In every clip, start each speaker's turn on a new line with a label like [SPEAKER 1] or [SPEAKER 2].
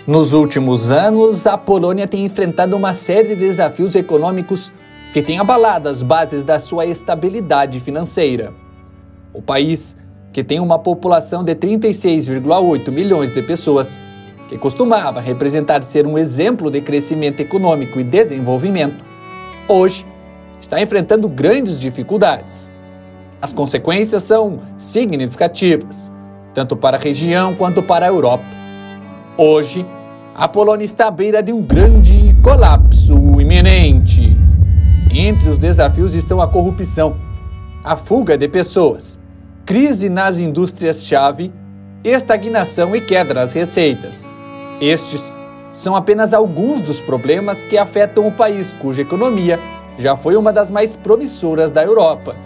[SPEAKER 1] Nos últimos anos, a Polônia tem enfrentado uma série de desafios econômicos que têm abalado as bases da sua estabilidade financeira. O país, que tem uma população de 36,8 milhões de pessoas, que costumava representar ser um exemplo de crescimento econômico e desenvolvimento, hoje está enfrentando grandes dificuldades. As consequências são significativas, tanto para a região quanto para a Europa. Hoje, a Polônia está à beira de um grande colapso iminente. Entre os desafios estão a corrupção, a fuga de pessoas, crise nas indústrias-chave, estagnação e queda das receitas. Estes são apenas alguns dos problemas que afetam o país, cuja economia já foi uma das mais promissoras da Europa,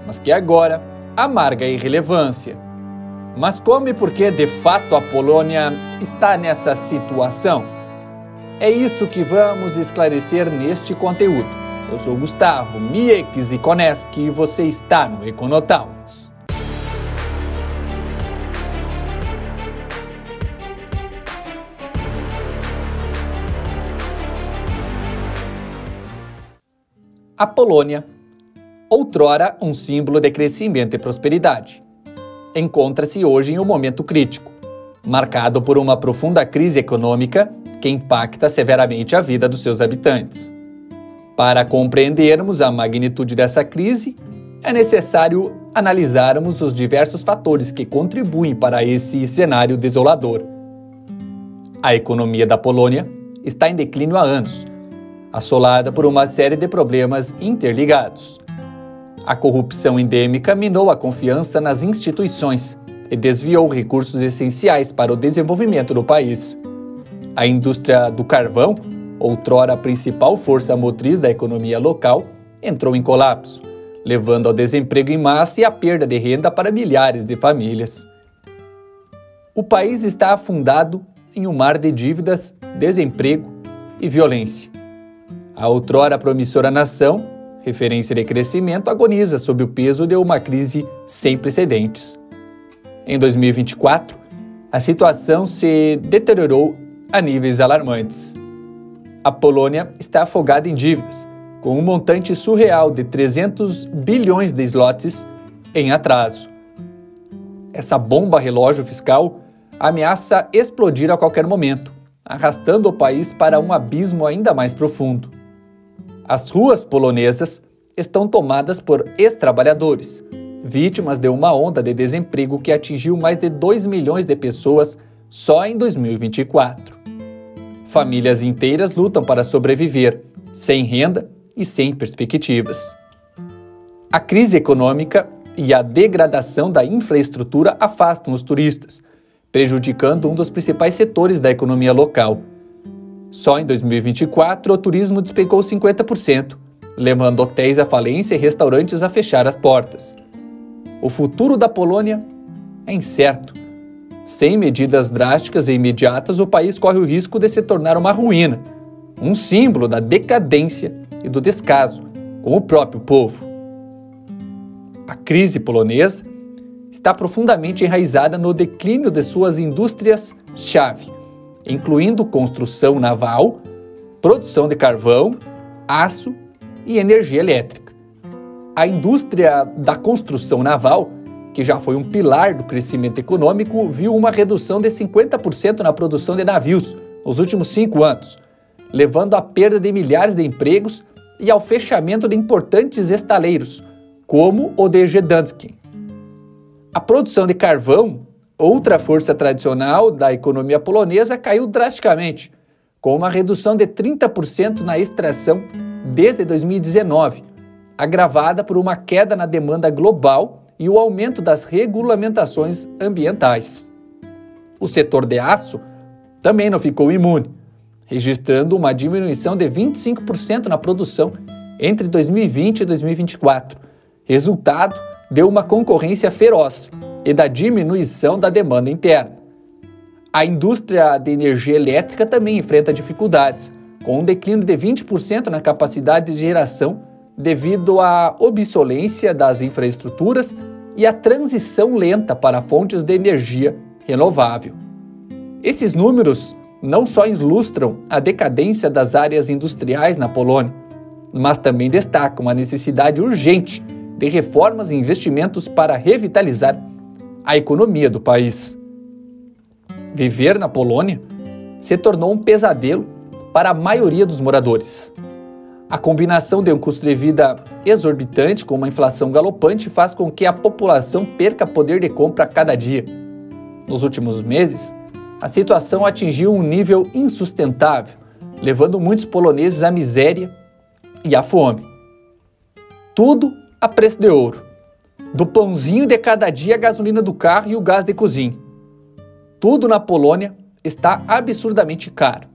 [SPEAKER 1] mas que agora amarga a irrelevância. Mas como e por que, de fato, a Polônia está nessa situação? É isso que vamos esclarecer neste conteúdo. Eu sou Gustavo Mieckis Ikoneski e você está no Econotaurus. A Polônia, outrora um símbolo de crescimento e prosperidade, encontra-se hoje em um momento crítico, marcado por uma profunda crise econômica que impacta severamente a vida dos seus habitantes. Para compreendermos a magnitude dessa crise, é necessário analisarmos os diversos fatores que contribuem para esse cenário desolador. A economia da Polônia está em declínio há anos, assolada por uma série de problemas interligados. A corrupção endêmica minou a confiança nas instituições e desviou recursos essenciais para o desenvolvimento do país. A indústria do carvão, outrora a principal força motriz da economia local, entrou em colapso, levando ao desemprego em massa e à perda de renda para milhares de famílias. O país está afundado em um mar de dívidas, desemprego e violência. A outrora promissora nação, referência de crescimento, agoniza sob o peso de uma crise sem precedentes. Em 2024, a situação se deteriorou a níveis alarmantes. A Polônia está afogada em dívidas, com um montante surreal de 300 bilhões de zlotys em atraso. Essa bomba relógio fiscal ameaça explodir a qualquer momento, arrastando o país para um abismo ainda mais profundo. As ruas polonesas estão tomadas por ex-trabalhadores, vítimas de uma onda de desemprego que atingiu mais de 2 milhões de pessoas só em 2024. Famílias inteiras lutam para sobreviver, sem renda e sem perspectivas. A crise econômica e a degradação da infraestrutura afastam os turistas, prejudicando um dos principais setores da economia local. Só em 2024, o turismo despencou 50%, levando hotéis à falência e restaurantes a fechar as portas. O futuro da Polônia é incerto. Sem medidas drásticas e imediatas, o país corre o risco de se tornar uma ruína, um símbolo da decadência e do descaso com o próprio povo. A crise polonesa está profundamente enraizada no declínio de suas indústrias-chave, incluindo construção naval, produção de carvão, aço e energia elétrica. A indústria da construção naval, que já foi um pilar do crescimento econômico, viu uma redução de 50% na produção de navios nos últimos 5 anos, levando à perda de milhares de empregos e ao fechamento de importantes estaleiros, como o de Gdańsk. A produção de carvão, outra força tradicional da economia polonesa, caiu drasticamente, com uma redução de 30% na extração desde 2019, agravada por uma queda na demanda global e o aumento das regulamentações ambientais. O setor de aço também não ficou imune, registrando uma diminuição de 25% na produção entre 2020 e 2024, resultado de uma concorrência feroz e da diminuição da demanda interna. A indústria de energia elétrica também enfrenta dificuldades, com um declínio de 20% na capacidade de geração devido à obsolescência das infraestruturas e à transição lenta para fontes de energia renovável. Esses números não só ilustram a decadência das áreas industriais na Polônia, mas também destacam a necessidade urgente de reformas e investimentos para revitalizar a economia do país. Viver na Polônia se tornou um pesadelo para a maioria dos moradores. A combinação de um custo de vida exorbitante com uma inflação galopante faz com que a população perca poder de compra a cada dia. Nos últimos meses, a situação atingiu um nível insustentável, levando muitos poloneses à miséria e à fome. Tudo a preço de ouro. Do pãozinho de cada dia, a gasolina do carro e o gás de cozinha. Tudo na Polônia está absurdamente caro.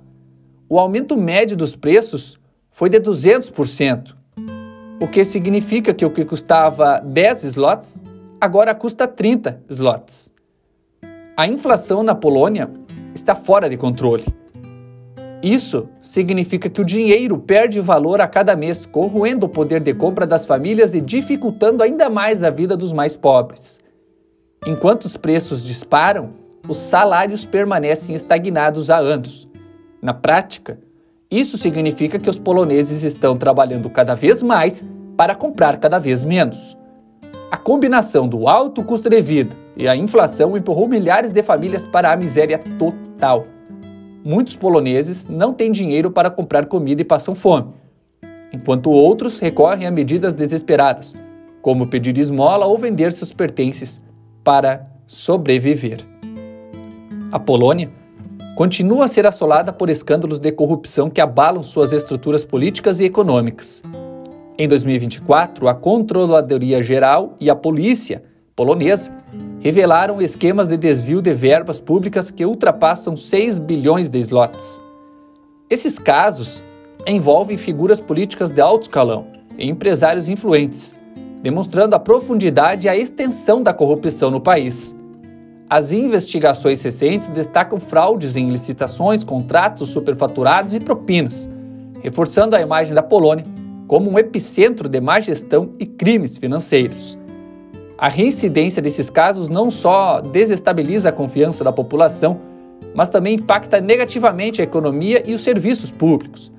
[SPEAKER 1] O aumento médio dos preços foi de 200%, o que significa que o que custava 10 zlotys agora custa 30 zlotys. A inflação na Polônia está fora de controle. Isso significa que o dinheiro perde valor a cada mês, corroendo o poder de compra das famílias e dificultando ainda mais a vida dos mais pobres. Enquanto os preços disparam, os salários permanecem estagnados há anos. Na prática, isso significa que os poloneses estão trabalhando cada vez mais para comprar cada vez menos. A combinação do alto custo de vida e a inflação empurrou milhares de famílias para a miséria total. Muitos poloneses não têm dinheiro para comprar comida e passam fome, enquanto outros recorrem a medidas desesperadas, como pedir esmola ou vender seus pertences para sobreviver. A Polônia continua a ser assolada por escândalos de corrupção que abalam suas estruturas políticas e econômicas. Em 2024, a Controladoria Geral e a polícia polonesa revelaram esquemas de desvio de verbas públicas que ultrapassam 6 bilhões de zlotys. Esses casos envolvem figuras políticas de alto escalão e empresários influentes, demonstrando a profundidade e a extensão da corrupção no país. As investigações recentes destacam fraudes em licitações, contratos superfaturados e propinas, reforçando a imagem da Polônia como um epicentro de má gestão e crimes financeiros. A reincidência desses casos não só desestabiliza a confiança da população, mas também impacta negativamente a economia e os serviços públicos,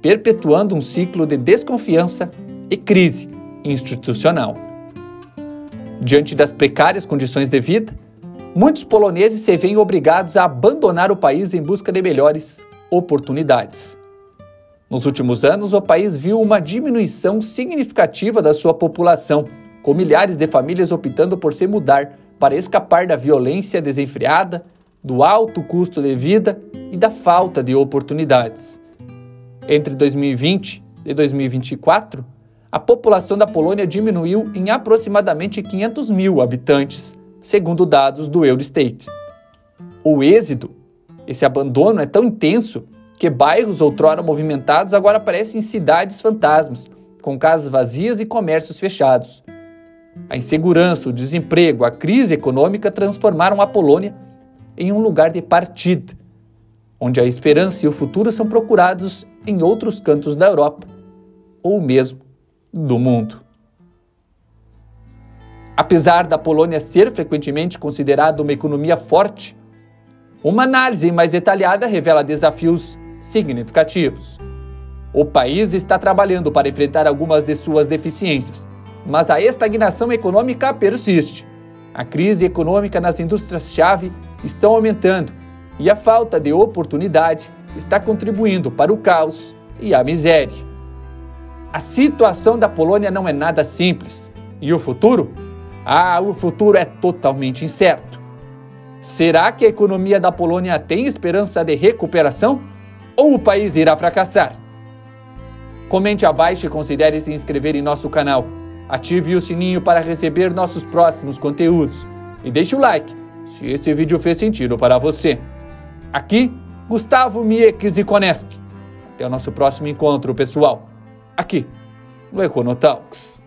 [SPEAKER 1] perpetuando um ciclo de desconfiança e crise institucional. Diante das precárias condições de vida, muitos poloneses se veem obrigados a abandonar o país em busca de melhores oportunidades. Nos últimos anos, o país viu uma diminuição significativa da sua população, com milhares de famílias optando por se mudar para escapar da violência desenfreada, do alto custo de vida e da falta de oportunidades. Entre 2020 e 2024, a população da Polônia diminuiu em aproximadamente 500 mil habitantes, segundo dados do Eurostat. O êxodo, esse abandono é tão intenso que bairros outrora movimentados agora parecem cidades fantasmas, com casas vazias e comércios fechados. A insegurança, o desemprego, a crise econômica transformaram a Polônia em um lugar de partida, onde a esperança e o futuro são procurados em outros cantos da Europa, ou mesmo do mundo. Apesar da Polônia ser frequentemente considerada uma economia forte, uma análise mais detalhada revela desafios significativos. O país está trabalhando para enfrentar algumas de suas deficiências, mas a estagnação econômica persiste. A crise econômica nas indústrias-chave está aumentando e a falta de oportunidade está contribuindo para o caos e a miséria. A situação da Polônia não é nada simples. E o futuro? O futuro é totalmente incerto. Será que a economia da Polônia tem esperança de recuperação? Ou o país irá fracassar? Comente abaixo e considere se inscrever em nosso canal. Ative o sininho para receber nossos próximos conteúdos. E deixe o like se esse vídeo fez sentido para você. Aqui, Gustavo Mieques e Koneski. Até o nosso próximo encontro, pessoal. Aqui, no Econotalks.